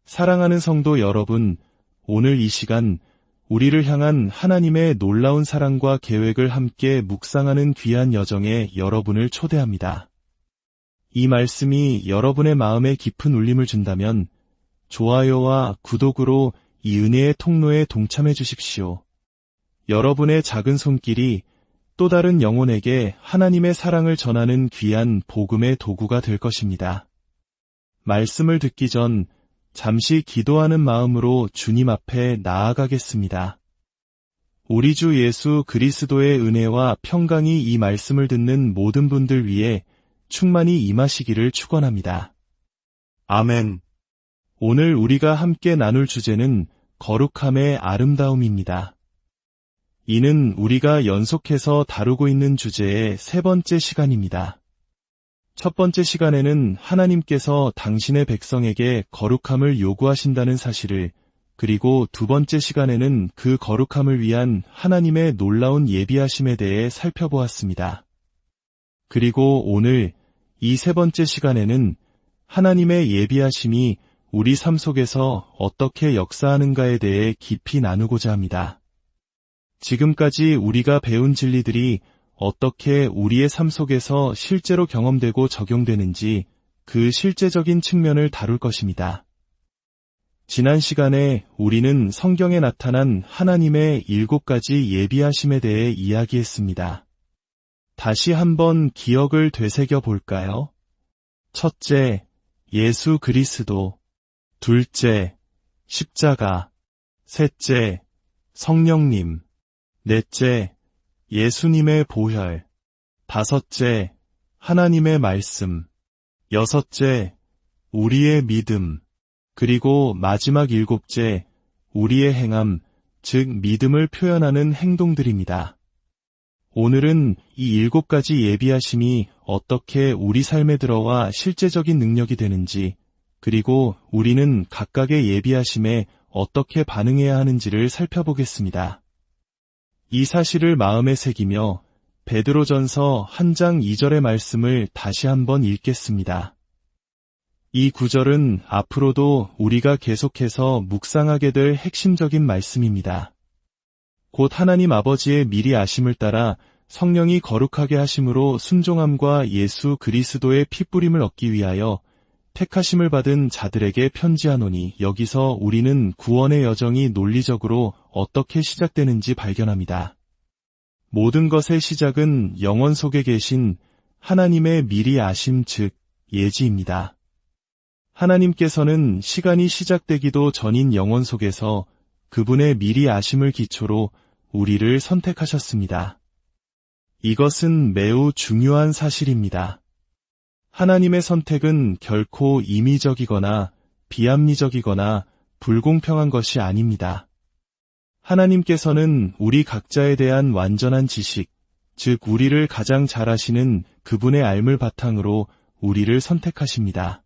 사랑하는 성도 여러분, 오늘 이 시간 우리를 향한 하나님의 놀라운 사랑과 계획을 함께 묵상하는 귀한 여정에 여러분을 초대합니다. 이 말씀이 여러분의 마음에 깊은 울림을 준다면 좋아요와 구독으로 이 은혜의 통로에 동참해 주십시오. 여러분의 작은 손길이 또 다른 영혼에게 하나님의 사랑을 전하는 귀한 복음의 도구가 될 것입니다. 말씀을 듣기 전 잠시 기도하는 마음으로 주님 앞에 나아가겠습니다. 우리 주 예수 그리스도의 은혜와 평강이 이 말씀을 듣는 모든 분들 위해 충만히 임하시기를 축원합니다. 아멘. 오늘 우리가 함께 나눌 주제는 거룩함의 아름다움입니다. 이는 우리가 연속해서 다루고 있는 주제의 세 번째 시간입니다. 첫 번째 시간에는 하나님께서 당신의 백성에게 거룩함을 요구하신다는 사실을, 그리고 두 번째 시간에는 그 거룩함을 위한 하나님의 놀라운 예비하심에 대해 살펴보았습니다. 그리고 오늘 이 세 번째 시간에는 하나님의 예비하심이 우리 삶 속에서 어떻게 역사하는가에 대해 깊이 나누고자 합니다. 지금까지 우리가 배운 진리들이 어떻게 우리의 삶 속에서 실제로 경험되고 적용되는지 그 실제적인 측면을 다룰 것입니다. 지난 시간에 우리는 성경에 나타난 하나님의 7가지 예비하심에 대해 이야기했습니다. 다시 한번 기억을 되새겨 볼까요? 첫째, 예수 그리스도. 둘째, 십자가. 셋째, 성령님. 넷째, 예수님의 보혈. 다섯째, 하나님의 말씀. 여섯째, 우리의 믿음. 그리고 마지막 7째, 우리의 행함, 즉 믿음을 표현하는 행동들입니다. 오늘은 이 7가지 예비하심이 어떻게 우리 삶에 들어와 실제적인 능력이 되는지, 그리고 우리는 각각의 예비하심에 어떻게 반응해야 하는지를 살펴보겠습니다. 이 사실을 마음에 새기며 베드로전서 1장 2절의 말씀을 다시 한번 읽겠습니다. 이 구절은 앞으로도 우리가 계속해서 묵상하게 될 핵심적인 말씀입니다. 곧 하나님 아버지의 미리 아심을 따라 성령이 거룩하게 하심으로 순종함과 예수 그리스도의 피뿌림을 얻기 위하여 택하심을 받은 자들에게 편지하노니, 여기서 우리는 구원의 여정이 논리적으로 어떻게 시작되는지 발견합니다. 모든 것의 시작은 영원 속에 계신 하나님의 미리 아심 즉 예지입니다. 하나님께서는 시간이 시작되기도 전인 영원 속에서 그분의 미리 아심을 기초로 우리를 선택하셨습니다. 이것은 매우 중요한 사실입니다. 하나님의 선택은 결코 임의적이거나 비합리적이거나 불공평한 것이 아닙니다. 하나님께서는 우리 각자에 대한 완전한 지식, 즉 우리를 가장 잘 아시는 그분의 알을 바탕으로 우리를 선택하십니다.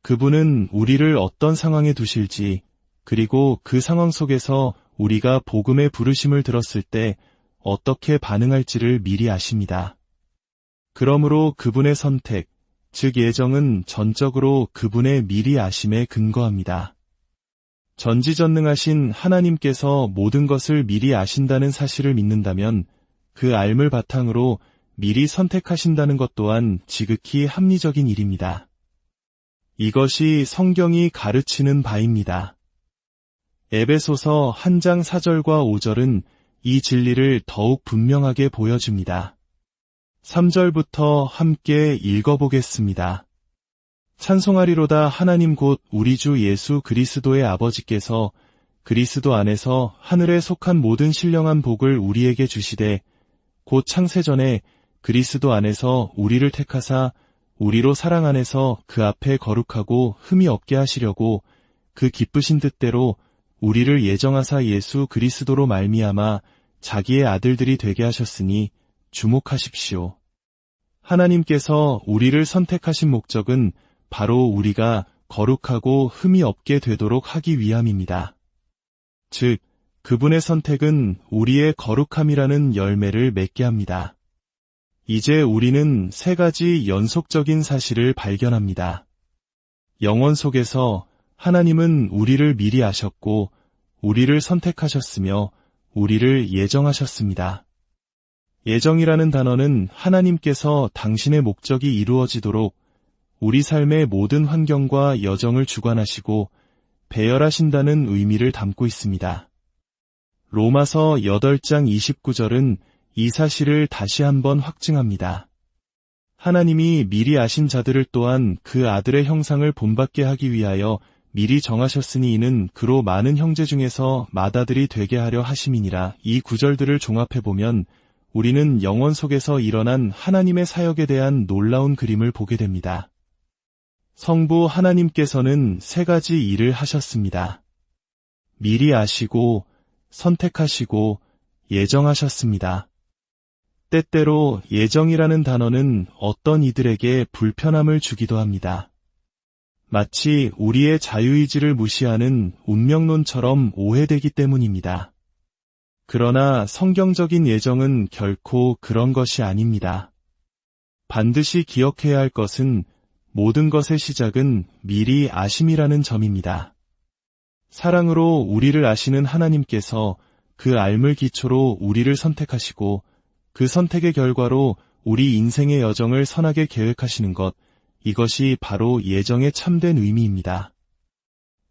그분은 우리를 어떤 상황에 두실지, 그리고 그 상황 속에서 우리가 복음의 부르심을 들었을 때 어떻게 반응할지를 미리 아십니다. 그러므로 그분의 선택, 즉 예정은 전적으로 그분의 미리 아심에 근거합니다. 전지전능하신 하나님께서 모든 것을 미리 아신다는 사실을 믿는다면 그 알을 바탕으로 미리 선택하신다는 것 또한 지극히 합리적인 일입니다. 이것이 성경이 가르치는 바입니다. 에베소서 1장 4절과 5절은 이 진리를 더욱 분명하게 보여줍니다. 3절부터 함께 읽어보겠습니다. 찬송하리로다 하나님 곧 우리 주 예수 그리스도의 아버지께서 그리스도 안에서 하늘에 속한 모든 신령한 복을 우리에게 주시되 곧 창세전에 그리스도 안에서 우리를 택하사 우리로 사랑 안에서 그 앞에 거룩하고 흠이 없게 하시려고 그 기쁘신 뜻대로 우리를 예정하사 예수 그리스도로 말미암아 자기의 아들들이 되게 하셨으니 주목하십시오. 하나님께서 우리를 선택하신 목적은 바로 우리가 거룩하고 흠이 없게 되도록 하기 위함입니다. 즉, 그분의 선택은 우리의 거룩함이라는 열매를 맺게 합니다. 이제 우리는 3가지 연속적인 사실을 발견합니다. 영원 속에서 하나님은 우리를 미리 아셨고 우리를 선택하셨으며 우리를 예정하셨습니다. 예정이라는 단어는 하나님께서 당신의 목적이 이루어지도록 우리 삶의 모든 환경과 여정을 주관하시고 배열하신다는 의미를 담고 있습니다. 로마서 8장 29절은 이 사실을 다시 한번 확증합니다. 하나님이 미리 아신 자들을 또한 그 아들의 형상을 본받게 하기 위하여 미리 정하셨으니 이는 그로 많은 형제 중에서 맏아들이 되게 하려 하심이니라. 이 구절들을 종합해보면 우리는 영원 속에서 일어난 하나님의 사역에 대한 놀라운 그림을 보게 됩니다. 성부 하나님께서는 세 가지 일을 하셨습니다. 미리 아시고 선택하시고 예정하셨습니다. 때때로 예정이라는 단어는 어떤 이들에게 불편함을 주기도 합니다. 마치 우리의 자유의지를 무시하는 운명론처럼 오해되기 때문입니다. 그러나 성경적인 예정은 결코 그런 것이 아닙니다. 반드시 기억해야 할 것은 모든 것의 시작은 미리 아심이라는 점입니다. 사랑으로 우리를 아시는 하나님께서 그 알물 기초로 우리를 선택하시고 그 선택의 결과로 우리 인생의 여정을 선하게 계획하시는 것, 이것이 바로 예정의 참된 의미입니다.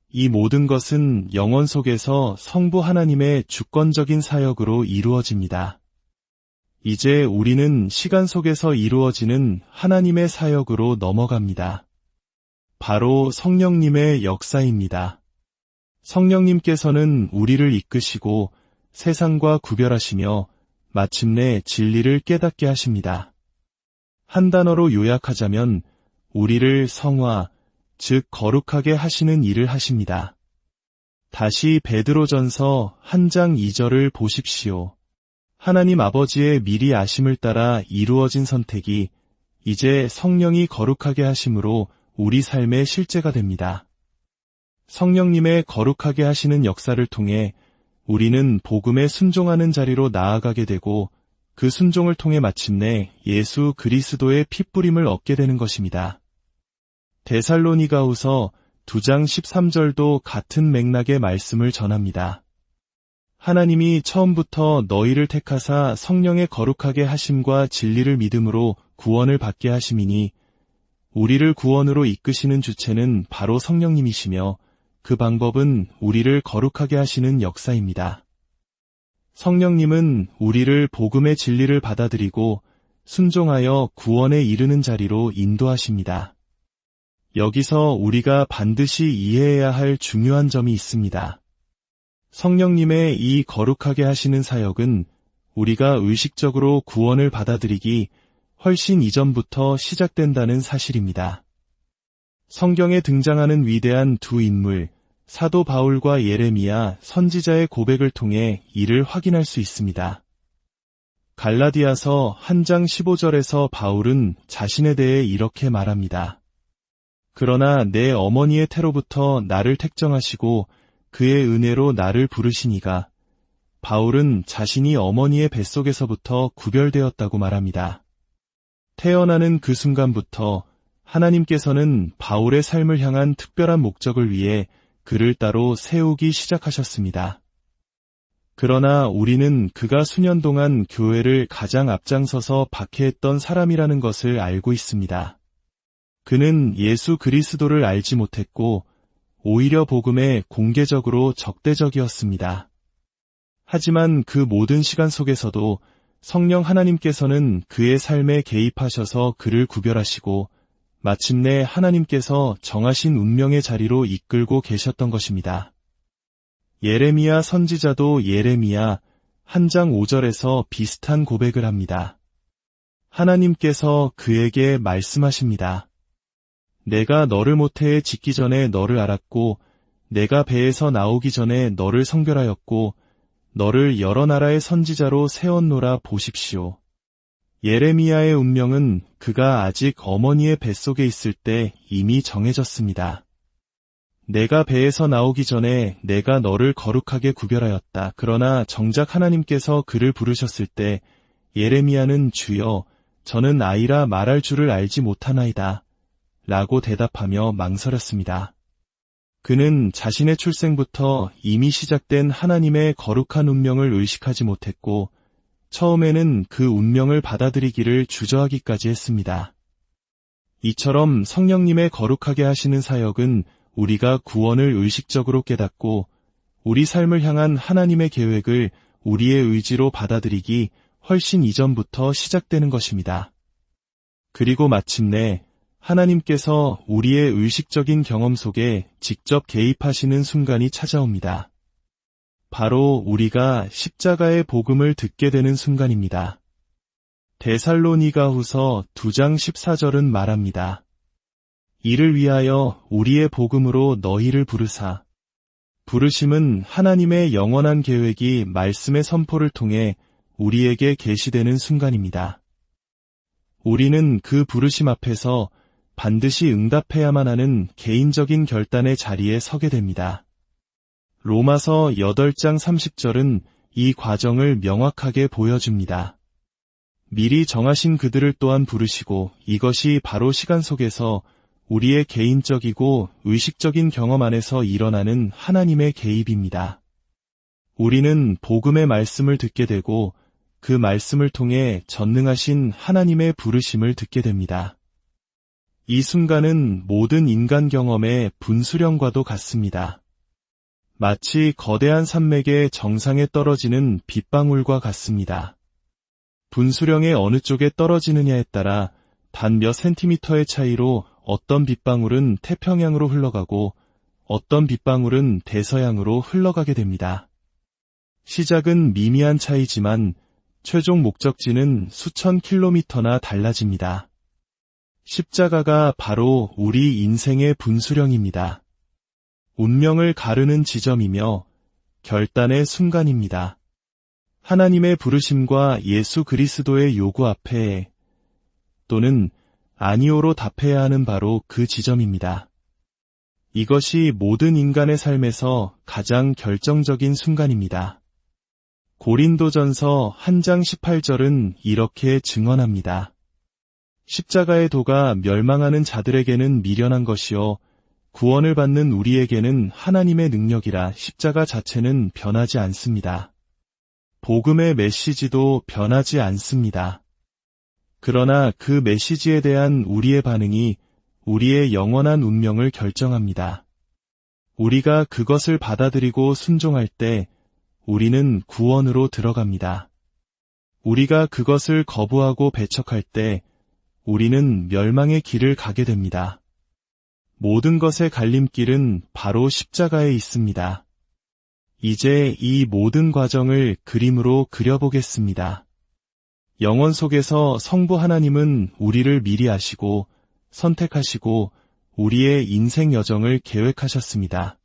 이 모든 것은 영원 속에서 성부 하나님의 주권적인 사역으로 이루어집니다. 이제 우리는 시간 속에서 이루어지는 하나님의 사역으로 넘어갑니다. 바로 성령님의 역사입니다. 성령님께서는 우리를 이끄시고 세상과 구별하시며 마침내 진리를 깨닫게 하십니다. 한 단어로 요약하자면 우리를 성화, 즉 거룩하게 하시는 일을 하십니다. 다시 베드로전서 1장 2절을 보십시오. 하나님 아버지의 미리 아심을 따라 이루어진 선택이 이제 성령이 거룩하게 하심으로 우리 삶의 실제가 됩니다. 성령님의 거룩하게 하시는 역사를 통해 우리는 복음에 순종하는 자리로 나아가게 되고 그 순종을 통해 마침내 예수 그리스도의 핏부림을 얻게 되는 것입니다. 데살로니가후서 2장 13절도 같은 맥락의 말씀을 전합니다. 하나님이 처음부터 너희를 택하사 성령의 거룩하게 하심과 진리를 믿음으로 구원을 받게 하심이니 우리를 구원으로 이끄시는 주체는 바로 성령님이시며 그 방법은 우리를 거룩하게 하시는 역사입니다. 성령님은 우리를 복음의 진리를 받아들이고 순종하여 구원에 이르는 자리로 인도하십니다. 여기서 우리가 반드시 이해해야 할 중요한 점이 있습니다. 성령님의 이 거룩하게 하시는 사역은 우리가 의식적으로 구원을 받아들이기 훨씬 이전부터 시작된다는 사실입니다. 성경에 등장하는 위대한 두 인물, 사도 바울과 예레미야 선지자의 고백을 통해 이를 확인할 수 있습니다. 갈라디아서 1장 15절에서 바울은 자신에 대해 이렇게 말합니다. 그러나 내 어머니의 태로부터 나를 택정하시고 그의 은혜로 나를 부르시니가 바울은 자신이 어머니의 뱃속에서부터 구별되었다고 말합니다. 태어나는 그 순간부터 하나님께서는 바울의 삶을 향한 특별한 목적을 위해 그를 따로 세우기 시작하셨습니다. 그러나 우리는 그가 수년 동안 교회를 가장 앞장서서 박해했던 사람이라는 것을 알고 있습니다. 그는 예수 그리스도를 알지 못했고 오히려 복음에 공개적으로 적대적이었습니다. 하지만 그 모든 시간 속에서도 성령 하나님께서는 그의 삶에 개입하셔서 그를 구별하시고 마침내 하나님께서 정하신 운명의 자리로 이끌고 계셨던 것입니다. 예레미야 선지자도 예레미야 1장 5절에서 비슷한 고백을 합니다. 하나님께서 그에게 말씀하십니다. 내가 너를 모태에 짓기 전에 너를 알았고 내가 배에서 나오기 전에 너를 성별하였고 너를 여러 나라의 선지자로 세웠노라 보십시오. 예레미야의 운명은 그가 아직 어머니의 뱃속에 있을 때 이미 정해졌습니다. 내가 배에서 나오기 전에 내가 너를 거룩하게 구별하였다. 그러나 정작 하나님께서 그를 부르셨을 때 예레미야는 주여 저는 아이라 말할 줄을 알지 못하나이다 라고 대답하며 망설였습니다. 그는 자신의 출생부터 이미 시작된 하나님의 거룩한 운명을 의식하지 못했고 처음에는 그 운명을 받아들이기를 주저하기까지 했습니다. 이처럼 성령님의 거룩하게 하시는 사역은 우리가 구원을 의식적으로 깨닫고 우리 삶을 향한 하나님의 계획을 우리의 의지로 받아들이기 훨씬 이전부터 시작되는 것입니다. 그리고 마침내 하나님께서 우리의 의식적인 경험 속에 직접 개입하시는 순간이 찾아옵니다. 바로 우리가 십자가의 복음을 듣게 되는 순간입니다. 데살로니가후서 2장 14절은 말합니다. 이를 위하여 우리의 복음으로 너희를 부르사. 부르심은 하나님의 영원한 계획이 말씀의 선포를 통해 우리에게 계시되는 순간입니다. 우리는 그 부르심 앞에서 반드시 응답해야만 하는 개인적인 결단의 자리에 서게 됩니다. 로마서 8장 30절은 이 과정을 명확하게 보여줍니다. 미리 정하신 그들을 또한 부르시고 이것이 바로 시간 속에서 우리의 개인적이고 의식적인 경험 안에서 일어나는 하나님의 개입입니다. 우리는 복음의 말씀을 듣게 되고 그 말씀을 통해 전능하신 하나님의 부르심을 듣게 됩니다. 이 순간은 모든 인간 경험의 분수령과도 같습니다. 마치 거대한 산맥의 정상에 떨어지는 빗방울과 같습니다. 분수령의 어느 쪽에 떨어지느냐에 따라 단 몇 센티미터의 차이로 어떤 빗방울은 태평양으로 흘러가고 어떤 빗방울은 대서양으로 흘러가게 됩니다. 시작은 미미한 차이지만 최종 목적지는 수천 킬로미터나 달라집니다. 십자가가 바로 우리 인생의 분수령입니다. 운명을 가르는 지점이며 결단의 순간입니다. 하나님의 부르심과 예수 그리스도의 요구 앞에 또는 아니오로 답해야 하는 바로 그 지점입니다. 이것이 모든 인간의 삶에서 가장 결정적인 순간입니다. 고린도전서 1장 18절은 이렇게 증언합니다. 십자가의 도가 멸망하는 자들에게는 미련한 것이요 구원을 받는 우리에게는 하나님의 능력이라. 십자가 자체는 변하지 않습니다. 복음의 메시지도 변하지 않습니다. 그러나 그 메시지에 대한 우리의 반응이 우리의 영원한 운명을 결정합니다. 우리가 그것을 받아들이고 순종할 때 우리는 구원으로 들어갑니다. 우리가 그것을 거부하고 배척할 때 우리는 멸망의 길을 가게 됩니다. 모든 것의 갈림길은 바로 십자가에 있습니다. 이제 이 모든 과정을 그림으로 그려보겠습니다. 영원 속에서 성부 하나님은 우리를 미리 아시고 선택하시고 우리의 인생 여정을 계획하셨습니다.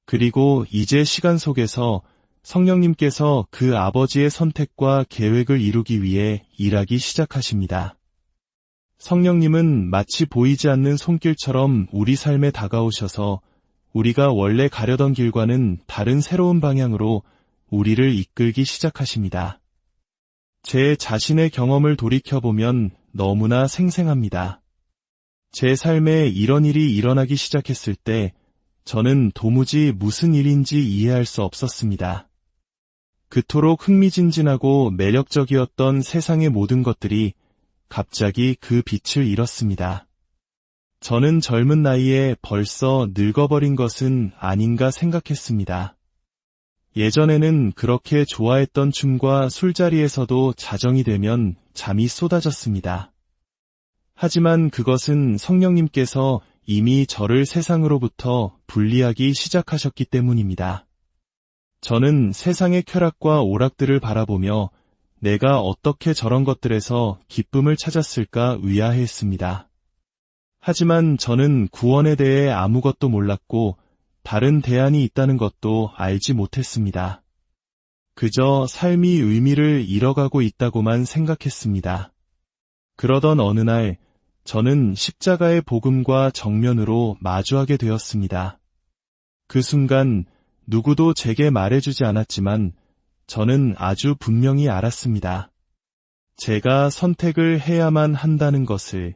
그리고 이제 시간 속에서 성령님께서 그 아버지의 선택과 계획을 이루기 위해 일하기 시작하십니다. 성령님은 마치 보이지 않는 손길처럼 우리 삶에 다가오셔서 우리가 원래 가려던 길과는 다른 새로운 방향으로 우리를 이끌기 시작하십니다. 제 자신의 경험을 돌이켜보면 너무나 생생합니다. 제 삶에 이런 일이 일어나기 시작했을 때 저는 도무지 무슨 일인지 이해할 수 없었습니다. 그토록 흥미진진하고 매력적이었던 세상의 모든 것들이 갑자기 그 빛을 잃었습니다. 저는 젊은 나이에 벌써 늙어버린 것은 아닌가 생각했습니다. 예전에는 그렇게 좋아했던 춤과 술자리에서도 자정이 되면 잠이 쏟아졌습니다. 하지만 그것은 성령님께서 이미 저를 세상으로부터 분리하기 시작하셨기 때문입니다. 저는 세상의 쾌락과 오락들을 바라보며 내가 어떻게 저런 것들에서 기쁨을 찾았을까 의아해했습니다. 하지만 저는 구원에 대해 아무것도 몰랐고 다른 대안이 있다는 것도 알지 못했습니다. 그저 삶이 의미를 잃어가고 있다고만 생각했습니다. 그러던 어느 날 저는 십자가의 복음과 정면으로 마주하게 되었습니다. 그 순간 누구도 제게 말해주지 않았지만 저는 아주 분명히 알았습니다. 제가 선택을 해야만 한다는 것을,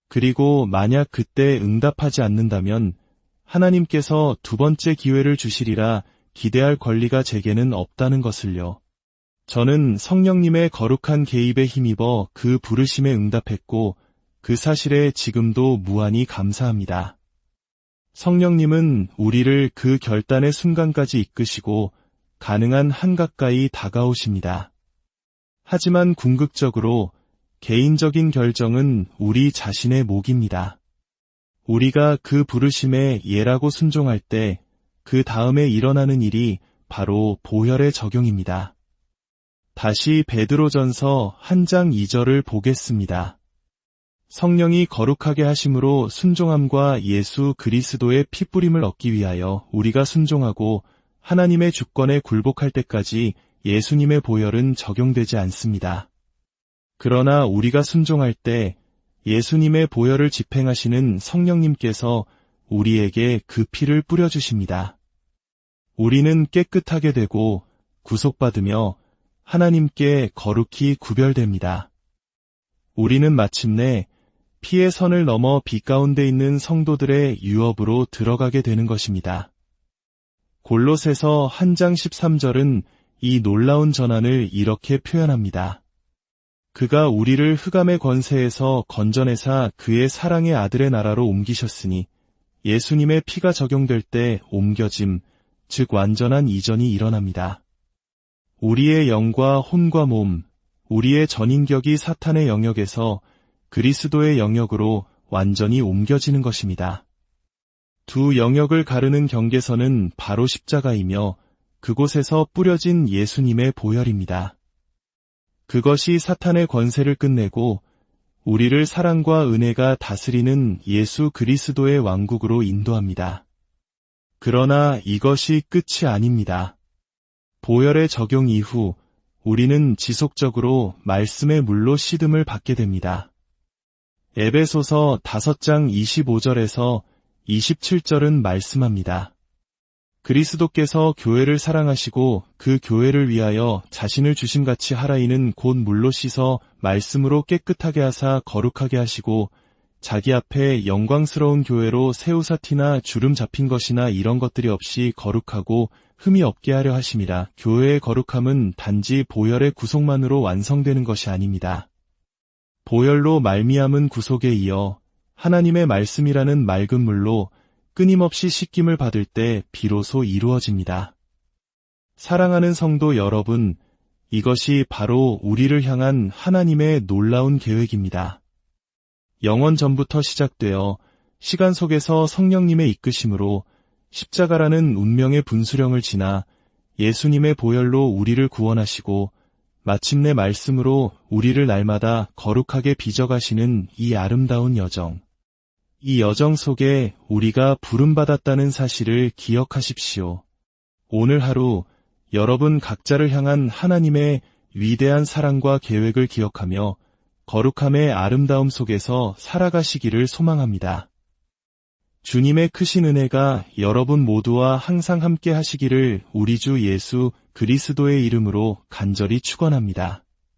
그리고 만약 그때 응답하지 않는다면 하나님께서 두 번째 기회를 주시리라 기대할 권리가 제게는 없다는 것을요. 저는 성령님의 거룩한 개입에 힘입어 그 부르심에 응답했고 그 사실에 지금도 무한히 감사합니다. 성령님은 우리를 그 결단의 순간까지 이끄시고 가능한 한가까이 다가오십니다. 하지만 궁극적으로 개인적인 결정은 우리 자신의 몫입니다. 우리가 그 부르심에 예라고 순종할 때 그 다음에 일어나는 일이 바로 보혈의 적용입니다. 다시 베드로전서 1장 2절을 보겠습니다. 성령이 거룩하게 하심으로 순종함과 예수 그리스도의 피뿌림을 얻기 위하여 우리가 순종하고 하나님의 주권에 굴복할 때까지 예수님의 보혈은 적용되지 않습니다. 그러나 우리가 순종할 때 예수님의 보혈을 집행하시는 성령님께서 우리에게 그 피를 뿌려주십니다. 우리는 깨끗하게 되고 구속받으며 하나님께 거룩히 구별됩니다. 우리는 마침내 피의 선을 넘어 빛 가운데 있는 성도들의 유업으로 들어가게 되는 것입니다. 골로새서 1장 13절은 이 놀라운 전환을 이렇게 표현합니다. 그가 우리를 흑암의 권세에서 건져내사 그의 사랑의 아들의 나라로 옮기셨으니 예수님의 피가 적용될 때 옮겨짐, 즉 완전한 이전이 일어납니다. 우리의 영과 혼과 몸, 우리의 전인격이 사탄의 영역에서 그리스도의 영역으로 완전히 옮겨지는 것입니다. 두 영역을 가르는 경계선은 바로 십자가이며 그곳에서 뿌려진 예수님의 보혈입니다. 그것이 사탄의 권세를 끝내고 우리를 사랑과 은혜가 다스리는 예수 그리스도의 왕국으로 인도합니다. 그러나 이것이 끝이 아닙니다. 보혈의 적용 이후 우리는 지속적으로 말씀의 물로 씻음을 받게 됩니다. 에베소서 5장 25절에서 27절은 말씀합니다. 그리스도께서 교회를 사랑하시고 그 교회를 위하여 자신을 주심같이 하라이는 곧 물로 씻어 말씀으로 깨끗하게 하사 거룩하게 하시고 자기 앞에 영광스러운 교회로 세우사 티나 주름 잡힌 것이나 이런 것들이 없이 거룩하고 흠이 없게 하려 하심이라. 교회의 거룩함은 단지 보혈의 구속만으로 완성되는 것이 아닙니다. 보혈로 말미암은 구속에 이어 하나님의 말씀이라는 맑은 물로 끊임없이 씻김을 받을 때 비로소 이루어집니다. 사랑하는 성도 여러분, 이것이 바로 우리를 향한 하나님의 놀라운 계획입니다. 영원 전부터 시작되어 시간 속에서 성령님의 이끄심으로 십자가라는 운명의 분수령을 지나 예수님의 보혈로 우리를 구원하시고 마침내 말씀으로 우리를 날마다 거룩하게 빚어가시는 이 아름다운 여정. 이 여정 속에 우리가 부름받았다는 사실을 기억하십시오. 오늘 하루 여러분 각자를 향한 하나님의 위대한 사랑과 계획을 기억하며 거룩함의 아름다움 속에서 살아가시기를 소망합니다. 주님의 크신 은혜가 여러분 모두와 항상 함께 하시기를 우리 주 예수 그리스도의 이름으로 간절히 축원합니다.